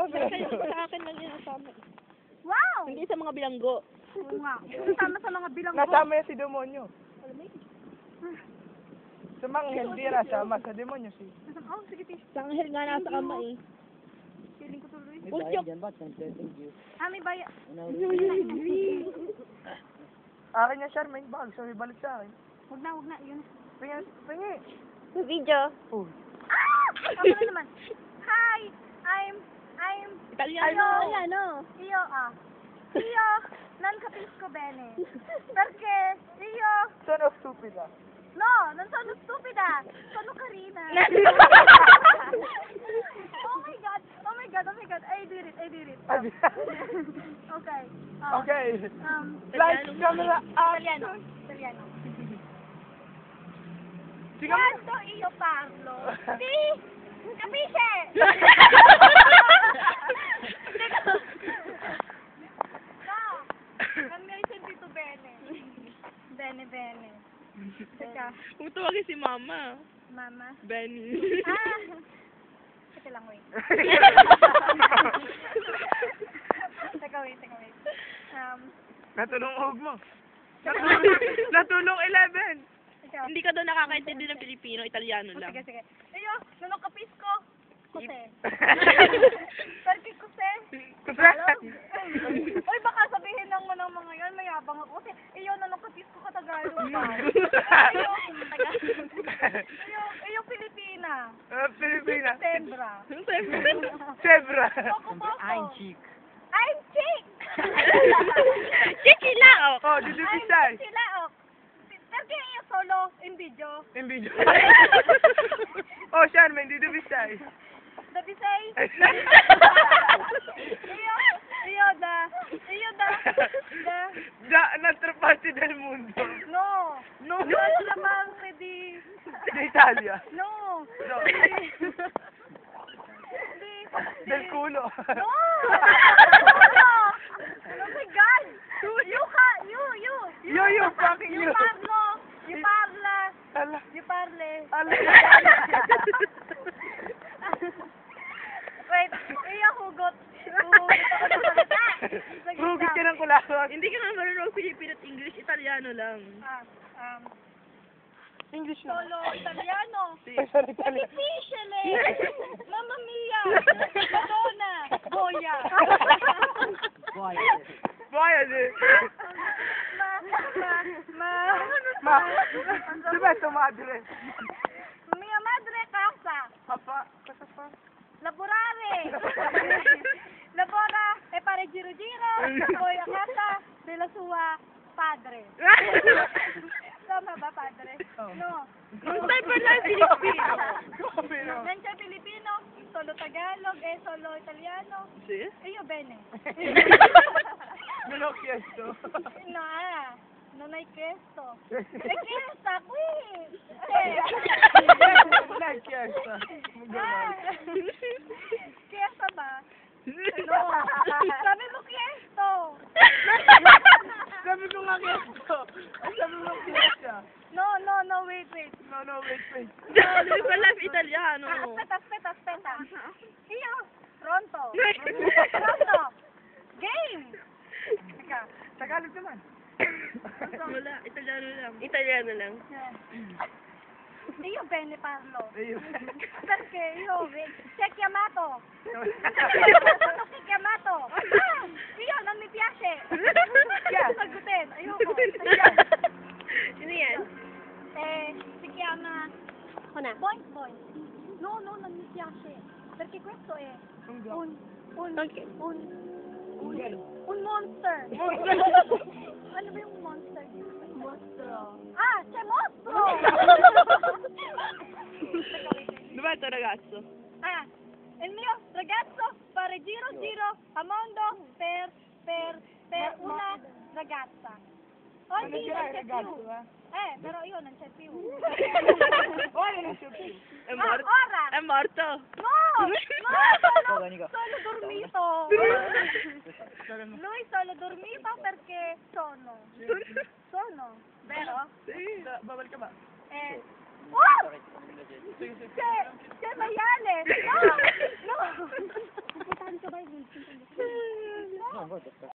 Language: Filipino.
Sa akin lang yun nasama. Wow! Hindi sa mga bilanggo. Oo nga. Sama sa mga bilang Nasama yan si demonyo. Sa mga hindi nasama, sa demonyo si. Oh, sige, tish. Sa anghel nga nasa ama eh. Feeling ko tuloy. Usyok. May baya. Akin niya, Charmaine, bag. So, ibalik sa akin. Huwag na, yun. Pingi. Sa video. Oh. Ah! Ako na naman. Hi! I'm Italiano. Italiano. Io, Io, non capisco bene. Perché io... Son of stupid ah. No, non sono stupida. Sono carina. Oh my god. I did it. Okay. Okay. Like, camera, Italiano. Sige mo. Quando io parlo, sì, capisce? No, non mi hai sentito bene. Bene. Teka, Kung tawagin si mama. mama. Benny. Teka lang, wait. Teka, wait. Natulong og mo. Natulong 11. Teka. Hindi ka daw nakakaintindi ng Pilipino, Italiano lang. Sige. Io, non ho capisco. Cos'è? Perché cos'è? Uy, baka sabihin ng mga yan, mayabang ako. Kasi, iyo, nanong ko ka Tagalog pa. Iyo, Pilipina. Pilipina. Sembra. Zebra. I'm chick. Chichi lang! Oh, did you decide? Sila, perché io solo in video? In video. Oh, Charmaine, did you decide? Da Bisay? Iyo, Da un'altra parte del mondo. no, dalla parte di, D'Italia. no, No. Del culo. no, oh my God, You fucking you. you parla, Ala. you parle. Ala. Wait, iyo hugot ako ng salita. Hugit ka ng kulakot. Hindi ka nga marunong Filipino at English, Italiano lang. English na. Solo italiano. Ay, sorry, È Italiano. difficile! Mamma mia! Madonna! Boia! Boia, di. Ma, dov'è tua madre? Mia madre casa! Papà, cosa fa? Lavorare! Lavora e fare giro poi a casa della sua padre. Tama ba, padre? Oh. No. Kung saan pa lang Filipino? Come no? Non c'è Filipino, solo Tagalog e solo Italiano. Si? Io bene. Non ho chiesto. No, non hai chiesto. Hai chiesto qui. Non hai chiesto. Chiesto ba? No. Sabi mo chiesto. Sabi ko nga chiesto. Ay, sabi mo chiesto. No, wait. No, wait. Hindi pa lang Italiano. Aspetta. Io, pronto. Game. Teka. Tagalog naman. Wala, Italiano lang. Io bene parlo. Io. Perché io ti ha chiamato. Ti chiamato. Io non mi piace. Sagutin. Ayoko. Sino yan? Si chiama Ako na. Boing. No, non mi piace. Perché questo è un monster. Ano ba yung monster? Mostro. C'è mostro! Dov'è il tuo ragazzo? Il mio ragazzo fare giro a mondo per una ragazza. Oggi non c'è più. Però io non c'è più. Ora non c'è più. È morto? Ora! È morto? No, solo dormito. Lui solo dormito perché sono, vero? Sì. Babalik ka ba? Wow! C'è maiale! No! Pupuntahan ka ba ako.